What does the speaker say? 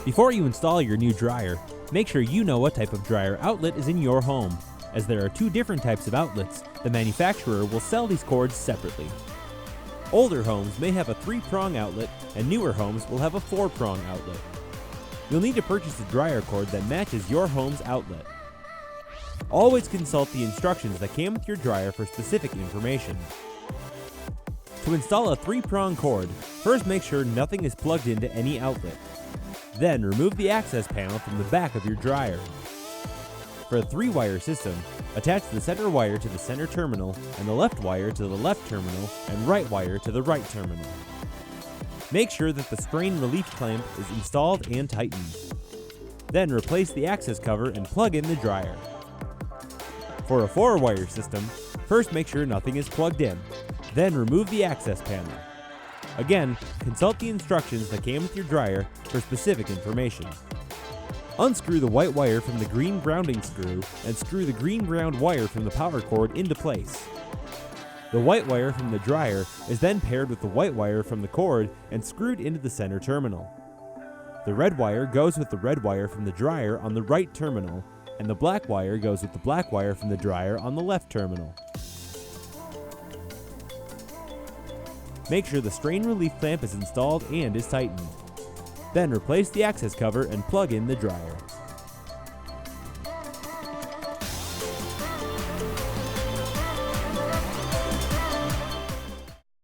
Before you install your new dryer, make sure you know what type of dryer outlet is in your home. As there are two different types of outlets, the manufacturer will sell these cords separately. Older homes may have a 3-prong outlet, and newer homes will have a 4-prong outlet. You'll need to purchase a dryer cord that matches your home's outlet. Always consult the instructions that came with your dryer for specific information. To install a 3-prong cord, first make sure nothing is plugged into any outlet. Then remove the access panel from the back of your dryer. For a 3-wire system, attach the center wire to the center terminal and the left wire to the left terminal and right wire to the right terminal. Make sure that the strain relief clamp is installed and tightened. Then replace the access cover and plug in the dryer. For a 4-wire system, first make sure nothing is plugged in. Then remove the access panel. Again, consult the instructions that came with your dryer for specific information. Unscrew the white wire from the green grounding screw and screw the green ground wire from the power cord into place. The white wire from the dryer is then paired with the white wire from the cord and screwed into the center terminal. The red wire goes with the red wire from the dryer on the right terminal, and the black wire goes with the black wire from the dryer on the left terminal. Make sure the strain relief clamp is installed and is tightened. Then replace the access cover and plug in the dryer.